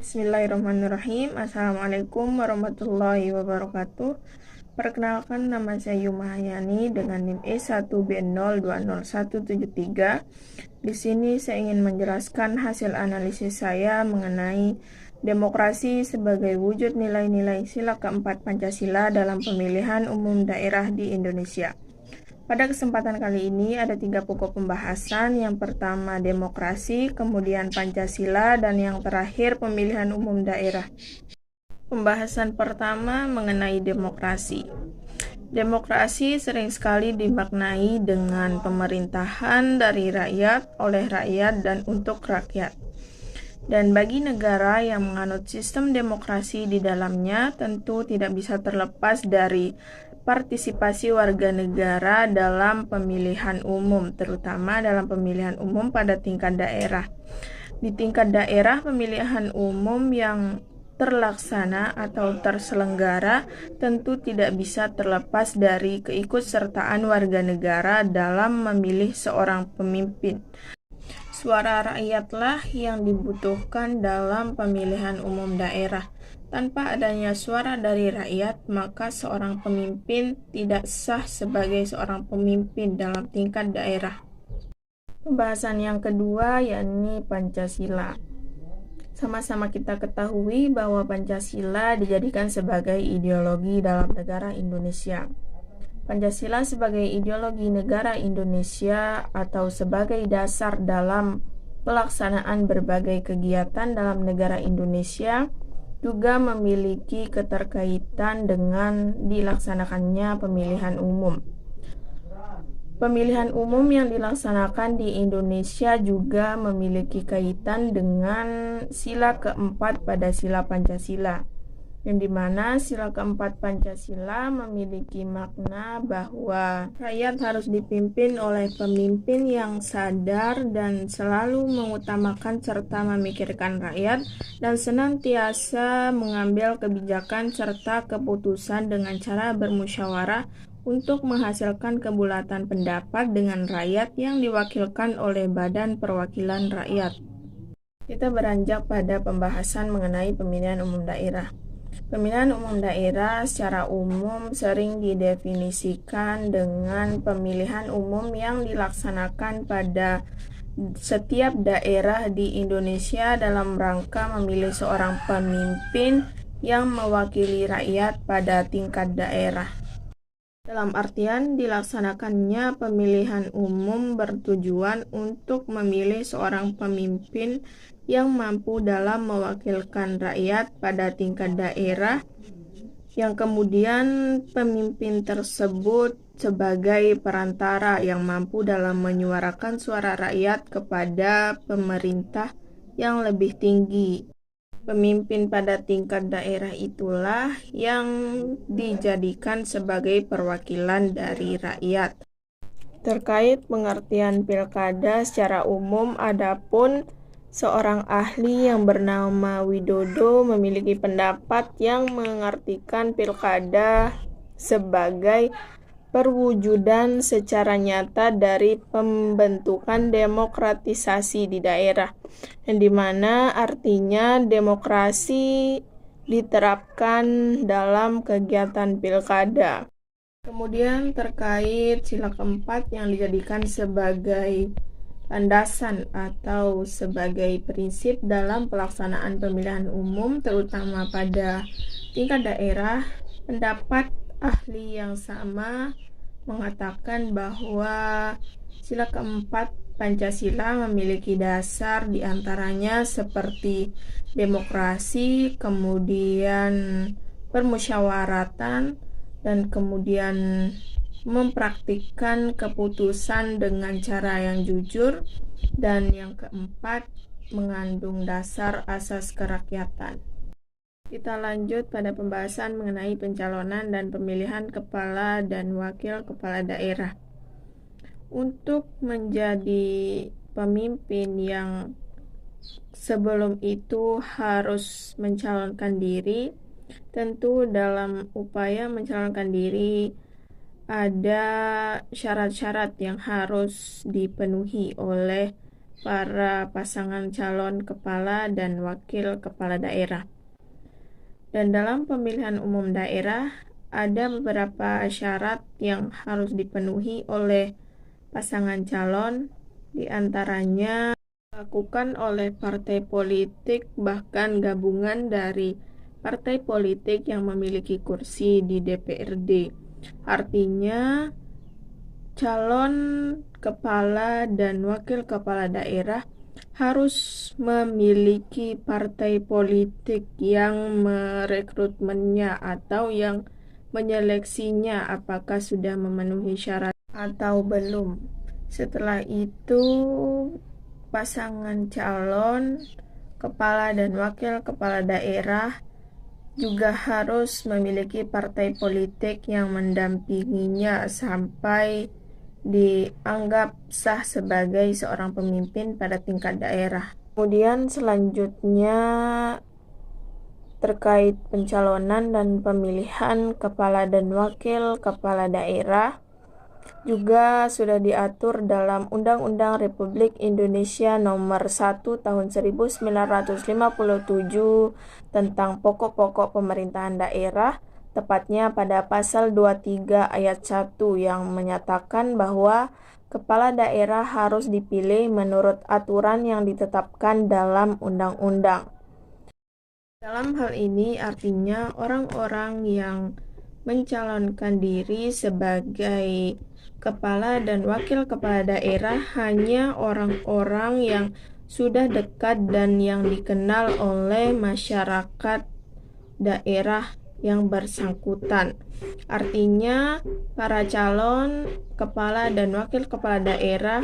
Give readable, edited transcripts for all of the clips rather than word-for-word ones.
Bismillahirrahmanirrahim. Assalamualaikum warahmatullahi wabarakatuh. Perkenalkan, nama saya Yuma Hayani dengan NIM E1B0202173. Di sini saya ingin menjelaskan hasil analisis saya mengenai demokrasi sebagai wujud nilai-nilai sila keempat Pancasila dalam pemilihan umum daerah di Indonesia. Pada kesempatan kali ini ada 3 pokok pembahasan. Yang pertama demokrasi, kemudian Pancasila, dan yang terakhir pemilihan umum daerah. Pembahasan pertama mengenai demokrasi. Demokrasi sering sekali dimaknai dengan pemerintahan dari rakyat, oleh rakyat, dan untuk rakyat. Dan bagi negara yang menganut sistem demokrasi di dalamnya, tentu tidak bisa terlepas dari partisipasi warga negara dalam pemilihan umum, terutama dalam pemilihan umum pada tingkat daerah. Di tingkat daerah, pemilihan umum yang terlaksana atau terselenggara tentu tidak bisa terlepas dari keikutsertaan warga negara dalam memilih seorang pemimpin. Suara rakyatlah yang dibutuhkan dalam pemilihan umum daerah. Tanpa adanya suara dari rakyat, maka seorang pemimpin tidak sah sebagai seorang pemimpin dalam tingkat daerah. Pembahasan yang kedua yakni Pancasila. Sama-sama kita ketahui bahwa Pancasila dijadikan sebagai ideologi dalam negara Indonesia. Pancasila sebagai ideologi negara Indonesia atau sebagai dasar dalam pelaksanaan berbagai kegiatan dalam negara Indonesia juga memiliki keterkaitan dengan dilaksanakannya pemilihan umum. Pemilihan umum yang dilaksanakan di Indonesia juga memiliki kaitan dengan sila keempat pada sila Pancasila, yang dimana sila keempat Pancasila memiliki makna bahwa rakyat harus dipimpin oleh pemimpin yang sadar dan selalu mengutamakan serta memikirkan rakyat dan senantiasa mengambil kebijakan serta keputusan dengan cara bermusyawarah untuk menghasilkan kebulatan pendapat dengan rakyat yang diwakilkan oleh Badan Perwakilan Rakyat. Kita beranjak pada pembahasan mengenai pemilihan umum daerah. Pemilihan umum daerah secara umum sering didefinisikan dengan pemilihan umum yang dilaksanakan pada setiap daerah di Indonesia dalam rangka memilih seorang pemimpin yang mewakili rakyat pada tingkat daerah. Dalam artian, dilaksanakannya pemilihan umum bertujuan untuk memilih seorang pemimpin yang mampu dalam mewakilkan rakyat pada tingkat daerah, yang kemudian pemimpin tersebut sebagai perantara yang mampu dalam menyuarakan suara rakyat kepada pemerintah yang lebih tinggi. Pemimpin pada tingkat daerah itulah yang dijadikan sebagai perwakilan dari rakyat. Terkait pengertian pilkada secara umum, adapun seorang ahli yang bernama Widodo memiliki pendapat yang mengartikan pilkada sebagai perwujudan secara nyata dari pembentukan demokratisasi di daerah, yang dimana artinya demokrasi diterapkan dalam kegiatan pilkada. Kemudian terkait sila keempat yang dijadikan sebagai landasan atau sebagai prinsip dalam pelaksanaan pemilihan umum terutama pada tingkat daerah, pendapat ahli yang sama mengatakan bahwa sila keempat Pancasila memiliki dasar diantaranya seperti demokrasi, kemudian permusyawaratan, dan kemudian mempraktikkan keputusan dengan cara yang jujur, dan yang keempat mengandung dasar asas kerakyatan. Kita lanjut pada pembahasan mengenai pencalonan dan pemilihan kepala dan wakil kepala daerah. Untuk menjadi pemimpin yang sebelum itu harus mencalonkan diri, tentu dalam upaya mencalonkan diri ada syarat-syarat yang harus dipenuhi oleh para pasangan calon kepala dan wakil kepala daerah. Dan dalam pemilihan umum daerah, ada beberapa syarat yang harus dipenuhi oleh pasangan calon, di antaranya dilakukan oleh partai politik bahkan gabungan dari partai politik yang memiliki kursi di DPRD. Artinya, calon kepala dan wakil kepala daerah harus memiliki partai politik yang merekrutmennya atau yang menyeleksinya apakah sudah memenuhi syarat atau belum. Setelah itu, pasangan calon kepala dan wakil kepala daerah juga harus memiliki partai politik yang mendampinginya sampai dianggap sah sebagai seorang pemimpin pada tingkat daerah. Kemudian selanjutnya terkait pencalonan dan pemilihan kepala dan wakil kepala daerah juga sudah diatur dalam Undang-Undang Republik Indonesia Nomor 1 Tahun 1957 tentang pokok-pokok pemerintahan daerah, tepatnya pada pasal 23 ayat 1 yang menyatakan bahwa kepala daerah harus dipilih menurut aturan yang ditetapkan dalam undang-undang. Dalam hal ini artinya orang-orang yang mencalonkan diri sebagai kepala dan wakil kepala daerah hanya orang-orang yang sudah dekat dan yang dikenal oleh masyarakat daerah yang bersangkutan. Artinya, para calon kepala dan wakil kepala daerah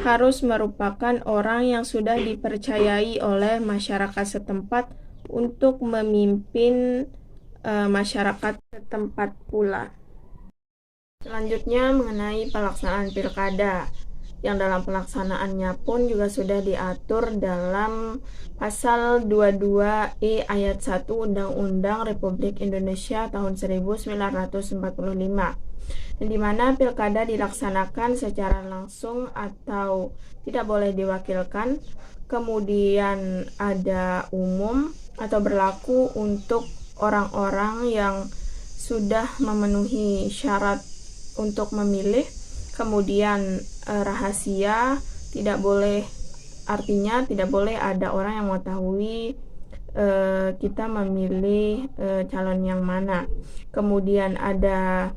harus merupakan orang yang sudah dipercayai oleh masyarakat setempat untuk memimpin masyarakat setempat pula. Selanjutnya mengenai pelaksanaan pilkada, yang dalam pelaksanaannya pun juga sudah diatur dalam pasal 22E ayat 1 Undang-Undang Republik Indonesia tahun 1945, di mana pilkada dilaksanakan secara langsung atau tidak boleh diwakilkan, kemudian ada umum atau berlaku untuk orang-orang yang sudah memenuhi syarat untuk memilih, kemudian rahasia, tidak boleh, artinya tidak boleh ada orang yang mengetahui kita memilih calon yang mana. Kemudian ada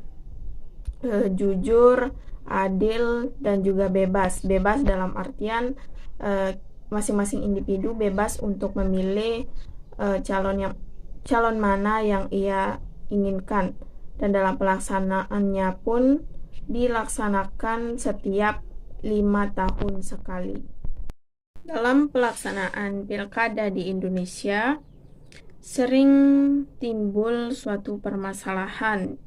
jujur, adil, dan juga bebas. Bebas dalam artian masing-masing individu bebas untuk memilih calon mana yang ia inginkan, dan dalam pelaksanaannya pun dilaksanakan setiap 5 tahun sekali. Dalam pelaksanaan pilkada di Indonesia sering timbul suatu permasalahan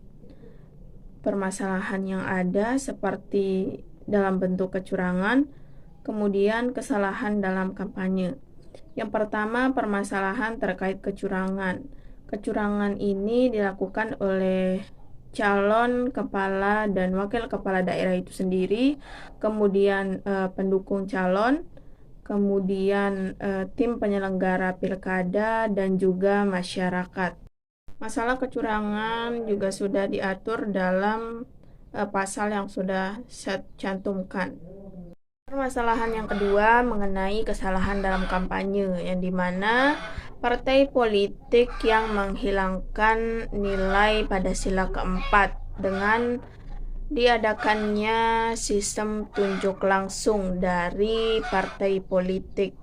yang ada seperti dalam bentuk kecurangan, kemudian kesalahan dalam kampanye. Yang pertama, permasalahan terkait kecurangan. Kecurangan ini dilakukan oleh calon kepala dan wakil kepala daerah itu sendiri, kemudian pendukung calon, kemudian tim penyelenggara pilkada, dan juga masyarakat. Masalah kecurangan juga sudah diatur dalam pasal yang sudah saya cantumkan. Permasalahan yang kedua mengenai kesalahan dalam kampanye, yang dimana partai politik yang menghilangkan nilai pada sila keempat dengan diadakannya sistem tunjuk langsung dari partai politik.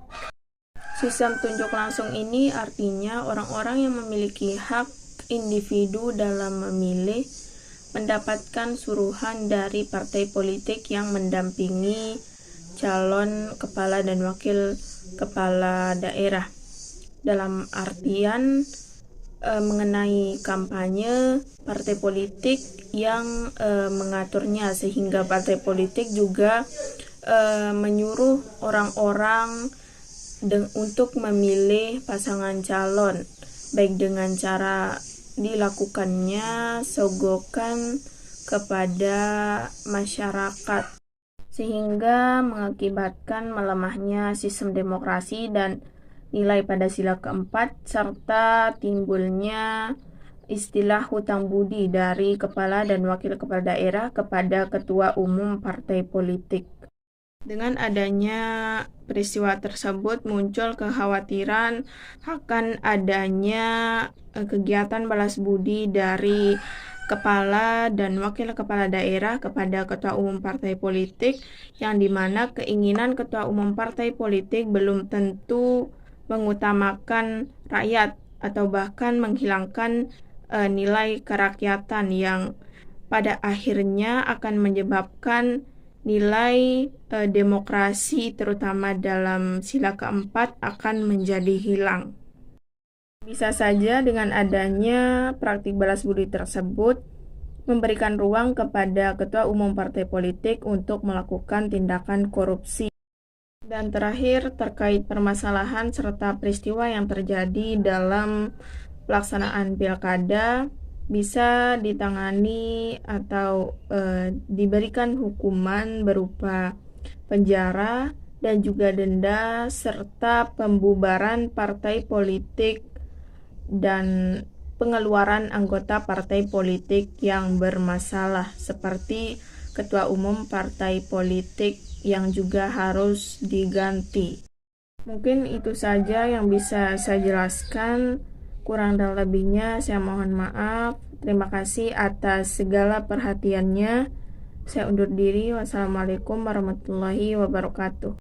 Sistem tunjuk langsung ini artinya orang-orang yang memiliki hak individu dalam memilih mendapatkan suruhan dari partai politik yang mendampingi calon kepala dan wakil kepala daerah. Dalam artian mengenai kampanye, partai politik yang mengaturnya, sehingga partai politik juga menyuruh orang-orang untuk memilih pasangan calon, baik dengan cara dilakukannya sogokan kepada masyarakat. sehingga mengakibatkan melemahnya sistem demokrasi dan nilai pada sila keempat, serta timbulnya istilah hutang budi dari kepala dan wakil kepala daerah kepada ketua umum partai politik. Dengan adanya peristiwa tersebut muncul kekhawatiran akan adanya kegiatan balas budi dari kepala dan wakil kepala daerah kepada ketua umum partai politik, yang dimana keinginan ketua umum partai politik belum tentu mengutamakan rakyat atau bahkan menghilangkan nilai kerakyatan yang pada akhirnya akan menyebabkan nilai demokrasi terutama dalam sila keempat akan menjadi hilang. Bisa saja dengan adanya praktik balas budi tersebut memberikan ruang kepada ketua umum partai politik untuk melakukan tindakan korupsi. Dan terakhir, terkait permasalahan serta peristiwa yang terjadi dalam pelaksanaan pilkada, bisa ditangani atau diberikan hukuman berupa penjara dan juga denda serta pembubaran partai politik dan pengeluaran anggota partai politik yang bermasalah, seperti ketua umum partai politik yang juga harus diganti. Mungkin itu saja yang bisa saya jelaskan. Kurang dan lebihnya saya mohon maaf. Terima kasih atas segala perhatiannya. Saya undur diri. Wassalamualaikum warahmatullahi wabarakatuh.